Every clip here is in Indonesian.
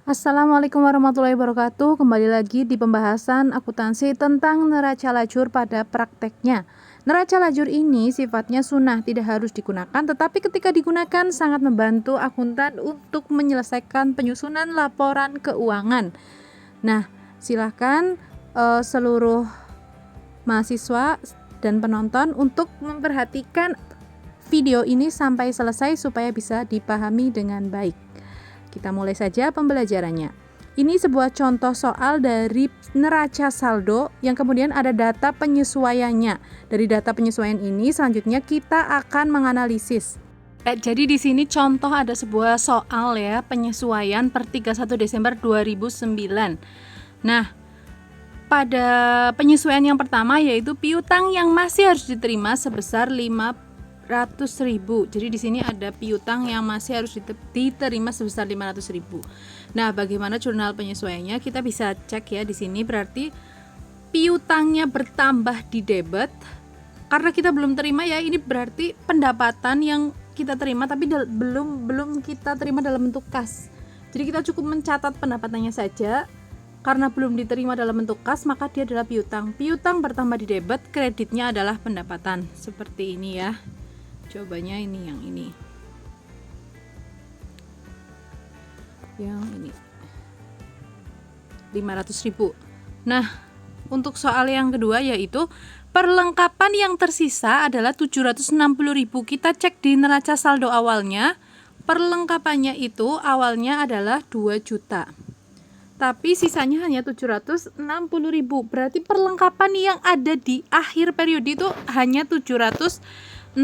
Assalamualaikum warahmatullahi wabarakatuh. Kembali lagi di pembahasan akuntansi tentang neraca lajur pada prakteknya. Neraca lajur ini sifatnya sunnah, tidak harus digunakan, tetapi ketika digunakan sangat membantu akuntan untuk menyelesaikan penyusunan laporan keuangan. Nah, silakan seluruh mahasiswa dan penonton untuk memperhatikan video ini sampai selesai supaya bisa dipahami dengan baik. Kita mulai saja pembelajarannya. Ini sebuah contoh soal dari neraca saldo yang kemudian ada data penyesuaiannya. Dari data penyesuaian ini selanjutnya kita akan menganalisis. Jadi di sini contoh ada sebuah soal ya, penyesuaian per 31 Desember 2009. Nah, pada penyesuaian yang pertama yaitu piutang yang masih harus diterima sebesar 500.000. Jadi di sini ada piutang yang masih harus diterima sebesar 500.000. Nah, bagaimana jurnal penyesuaiannya? Kita bisa cek ya di sini, berarti piutangnya bertambah di debit. Karena kita belum terima ya, ini berarti pendapatan yang kita terima tapi belum kita terima dalam bentuk kas. Jadi kita cukup mencatat pendapatannya saja. Karena belum diterima dalam bentuk kas, maka dia adalah piutang. Piutang bertambah di debit, kreditnya adalah pendapatan. Seperti ini ya. Jawabannya ini yang ini. Yang ini. 500.000. Nah, untuk soal yang kedua yaitu perlengkapan yang tersisa adalah 760.000. Kita cek di neraca saldo awalnya. Perlengkapannya itu awalnya adalah 2 juta. Tapi sisanya hanya 760.000. Berarti perlengkapan yang ada di akhir periode itu hanya 760.000.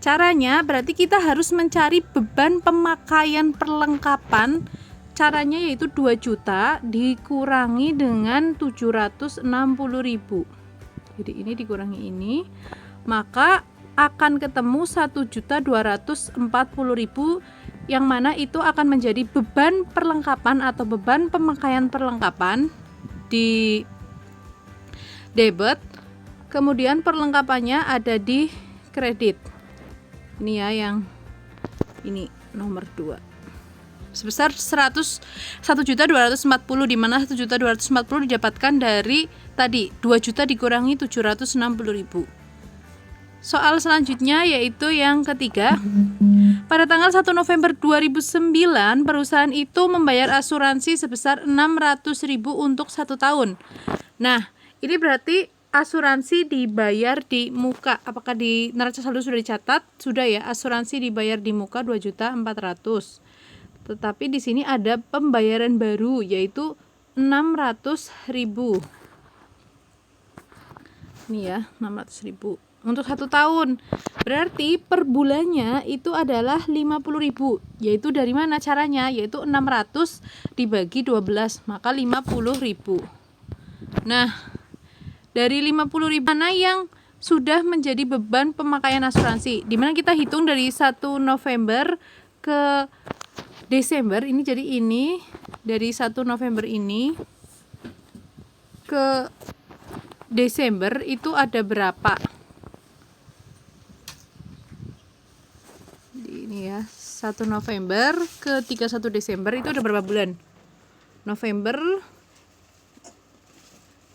Caranya berarti kita harus mencari beban pemakaian perlengkapan. Caranya yaitu 2 juta dikurangi dengan 760.000. Jadi ini dikurangi ini, maka akan ketemu 1.240.000, yang mana itu akan menjadi beban perlengkapan atau beban pemakaian perlengkapan di debit. Kemudian perlengkapannya ada di kredit. Ini ya yang ini nomor 2. Sebesar 1.240, di mana 1.240 didapatkan dari tadi 2 juta dikurangi 760.000. Soal selanjutnya yaitu yang ketiga. Pada tanggal 1 November 2009, perusahaan itu membayar asuransi sebesar 600.000 untuk 1 tahun. Nah, ini berarti asuransi dibayar di muka. Apakah di neraca saldo sudah dicatat? Sudah ya, asuransi dibayar di muka 2.400.000. Tetapi di sini ada pembayaran baru yaitu 600.000. Ini ya, 600.000 untuk 1 tahun. Berarti per bulannya itu adalah 50.000. Yaitu dari mana caranya? Yaitu 600 dibagi 12, maka 50.000. Nah, dari 50.000 mana yang sudah menjadi beban pemakaian asuransi? Dimana kita hitung dari 1 November ke Desember. Ini jadi ini dari 1 November ini ke Desember itu ada berapa? Ini ya, 1 November ke 31 Desember itu ada berapa bulan? November,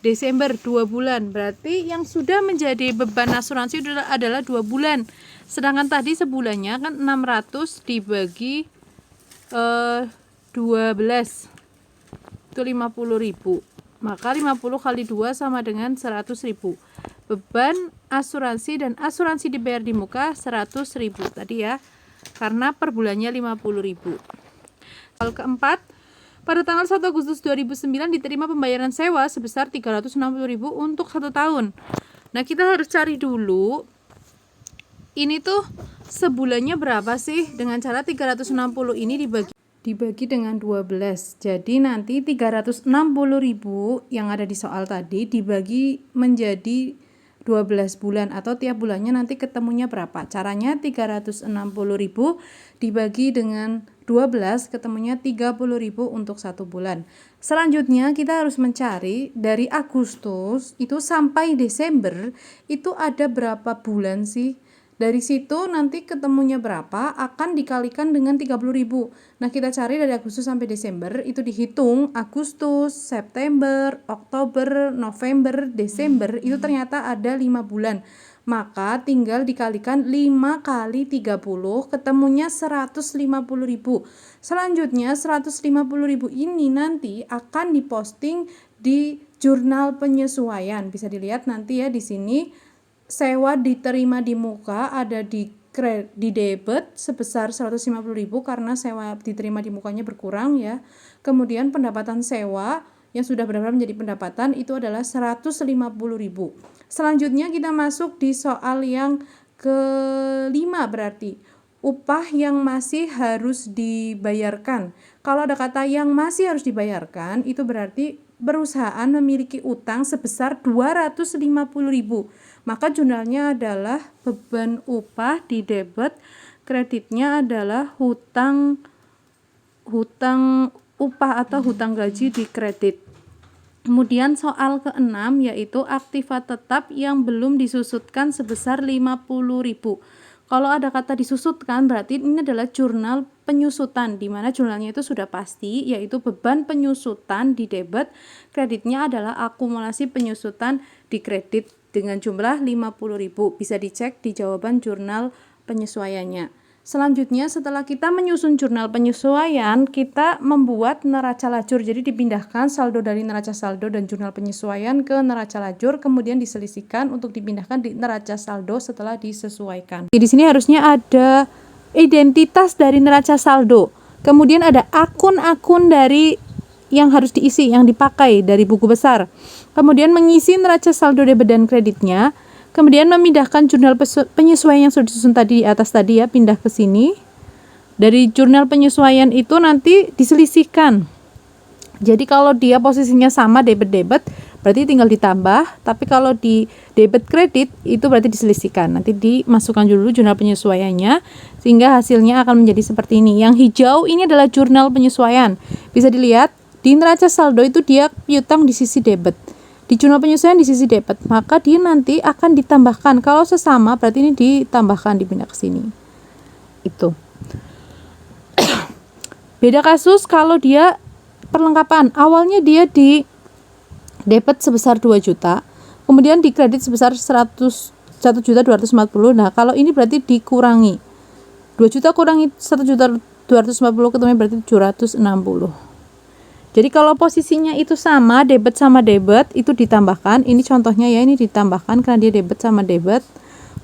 Desember, 2 bulan. Berarti yang sudah menjadi beban asuransi adalah 2 bulan. Sedangkan tadi sebulannya kan 600 dibagi 12 itu 50.000. Maka 50 kali 2 sama dengan 100.000. Beban asuransi dan asuransi dibayar di muka 100.000 tadi ya. Karena per bulannya 50.000. Soal keempat, pada tanggal 1 Agustus 2009 diterima pembayaran sewa sebesar 360.000 untuk 1 tahun. Nah, kita harus cari dulu ini tuh sebulannya berapa sih? Dengan cara 360 ini dibagi dengan 12. Jadi nanti 360.000 yang ada di soal tadi dibagi menjadi 12 bulan atau tiap bulannya nanti ketemunya berapa? Caranya 360.000 dibagi dengan 12 ketemunya 30.000 untuk 1 bulan. Selanjutnya kita harus mencari dari Agustus itu sampai Desember itu ada berapa bulan sih? Dari situ nanti ketemunya berapa akan dikalikan dengan 30.000. Nah, kita cari dari Agustus sampai Desember, itu dihitung Agustus, September, Oktober, November, Desember, itu ternyata ada 5 bulan. Maka tinggal dikalikan 5 kali 30, ketemunya 150.000. Selanjutnya 150.000 ini nanti akan diposting di jurnal penyesuaian. Bisa dilihat nanti ya di sini. Sewa diterima di muka ada di debit sebesar 150.000 karena sewa diterima di mukanya berkurang ya. Kemudian pendapatan sewa yang sudah benar-benar menjadi pendapatan itu adalah 150.000. Selanjutnya kita masuk di soal yang kelima, berarti upah yang masih harus dibayarkan. Kalau ada kata yang masih harus dibayarkan, itu berarti perusahaan memiliki utang sebesar 250.000. Maka jurnalnya adalah beban upah di debit, kreditnya adalah hutang upah atau hutang gaji di kredit. Kemudian soal ke-6 yaitu aktiva tetap yang belum disusutkan sebesar 50.000. Kalau ada kata disusutkan berarti ini adalah jurnal penyusutan, di mana jurnalnya itu sudah pasti yaitu beban penyusutan di debit, kreditnya adalah akumulasi penyusutan di kredit dengan jumlah 50.000. Bisa dicek di jawaban jurnal penyesuaiannya. Selanjutnya setelah kita menyusun jurnal penyesuaian, kita membuat neraca lajur. Jadi dipindahkan saldo dari neraca saldo dan jurnal penyesuaian ke neraca lajur, kemudian diselisihkan untuk dipindahkan di neraca saldo setelah disesuaikan. Di sini harusnya ada identitas dari neraca saldo. Kemudian ada akun-akun dari yang harus diisi, yang dipakai dari buku besar. Kemudian mengisi neraca saldo debit dan kreditnya. Kemudian memindahkan jurnal penyesuaian yang sudah disusun tadi di atas tadi ya, pindah ke sini. Dari jurnal penyesuaian itu nanti diselisihkan. Jadi kalau dia posisinya sama debit-debit, berarti tinggal ditambah. Tapi kalau di debit kredit itu berarti diselisihkan. Nanti dimasukkan dulu jurnal penyesuaiannya sehingga hasilnya akan menjadi seperti ini. Yang hijau ini adalah jurnal penyesuaian. Bisa dilihat di neraca saldo itu dia piutang di sisi debit. Di jurnal penyesuaian di sisi debit, maka dia nanti akan ditambahkan. Kalau sesama berarti ini ditambahkan, dipindah ke sini. Itu. Beda kasus kalau dia perlengkapan. Awalnya dia di debit sebesar 2 juta, kemudian di kredit sebesar 1.250.000. Nah, kalau ini berarti dikurangi. 2 juta kurangi 1.250.000 ketemu berarti 760. Jadi kalau posisinya itu sama, debit sama debit, itu ditambahkan. Ini contohnya ya, ini ditambahkan karena dia debit sama debit.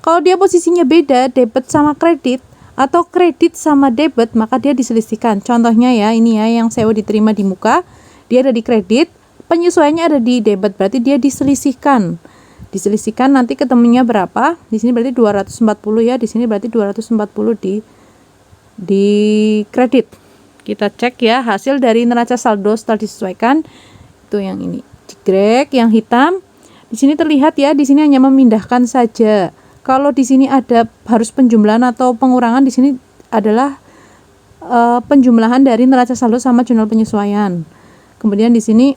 Kalau dia posisinya beda, debit sama kredit, atau kredit sama debit, maka dia diselisihkan. Contohnya ya, ini ya, yang sewa diterima di muka, dia ada di kredit, penyesuaiannya ada di debit, berarti dia diselisihkan. Diselisihkan nanti ketemunya berapa? Di sini berarti 240 ya, di sini berarti 240 di kredit. Kita cek ya hasil dari neraca saldo setelah disesuaikan. Itu yang ini. Jegrek yang hitam. Di sini terlihat ya, di sini hanya memindahkan saja. Kalau di sini ada harus penjumlahan atau pengurangan, di sini adalah penjumlahan dari neraca saldo sama jurnal penyesuaian. Kemudian di sini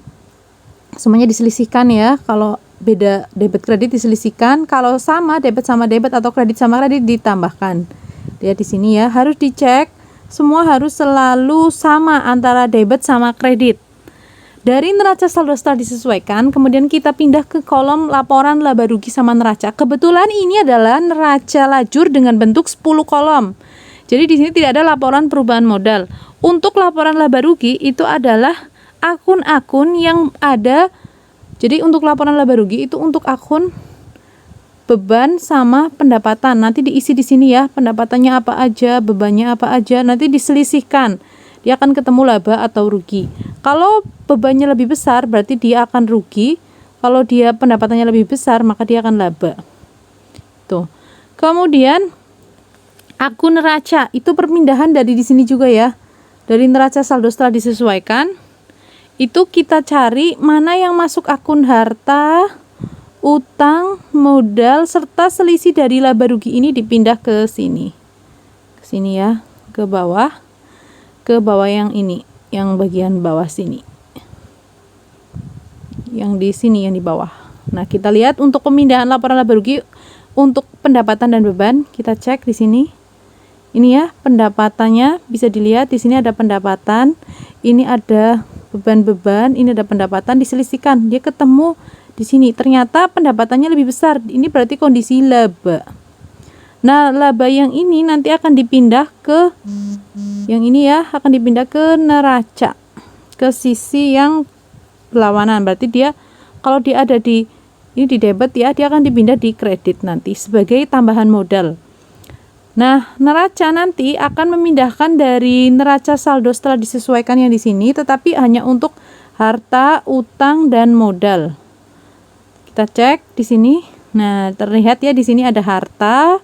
semuanya diselisihkan ya. Kalau beda debit kredit diselisihkan, kalau sama debit sama debit atau kredit sama kredit ditambahkan. Lihat di sini ya, harus dicek. Semua harus selalu sama antara debit sama kredit. Dari neraca saldo setelah disesuaikan, kemudian kita pindah ke kolom laporan laba rugi sama neraca. Kebetulan ini adalah neraca lajur dengan bentuk 10 kolom. Jadi di sini tidak ada laporan perubahan modal. Untuk laporan laba rugi itu adalah akun-akun yang ada. Jadi untuk laporan laba rugi itu untuk akun beban sama pendapatan. Nanti diisi di sini ya, pendapatannya apa aja, bebannya apa aja, nanti diselisihkan. Dia akan ketemu laba atau rugi. Kalau bebannya lebih besar berarti dia akan rugi. Kalau dia pendapatannya lebih besar maka dia akan laba. Tuh. Kemudian akun neraca itu perpindahan dari di sini juga ya. Dari neraca saldo setelah disesuaikan itu kita cari mana yang masuk akun harta, utang, modal, serta selisih dari laba rugi ini dipindah ke sini. Ke sini ya, ke bawah. Ke bawah yang ini, yang bagian bawah sini. Yang di sini yang di bawah. Nah, kita lihat untuk pemindahan laporan laba rugi untuk pendapatan dan beban, kita cek di sini. Ini ya, pendapatannya bisa dilihat di sini ada pendapatan, ini ada beban-beban, ini ada pendapatan, diselisihkan, dia ketemu di sini. Ternyata pendapatannya lebih besar. Ini berarti kondisi laba. Nah, laba yang ini nanti akan dipindah ke yang ini ya, akan dipindah ke neraca, ke sisi yang berlawanan. Berarti dia kalau dia ada di ini di debit ya, dia akan dipindah di kredit nanti sebagai tambahan modal. Nah, neraca nanti akan memindahkan dari neraca saldo setelah disesuaikan yang di sini, tetapi hanya untuk harta, utang, dan modal. Kita cek di sini. Nah, terlihat ya di sini ada harta,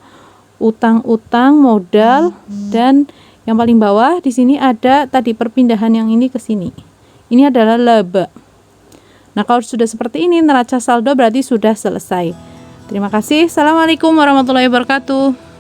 utang-utang, modal, dan yang paling bawah di sini ada tadi perpindahan yang ini ke sini. Ini adalah laba. Nah, kalau sudah seperti ini neraca saldo berarti sudah selesai. Terima kasih. Assalamualaikum warahmatullahi wabarakatuh.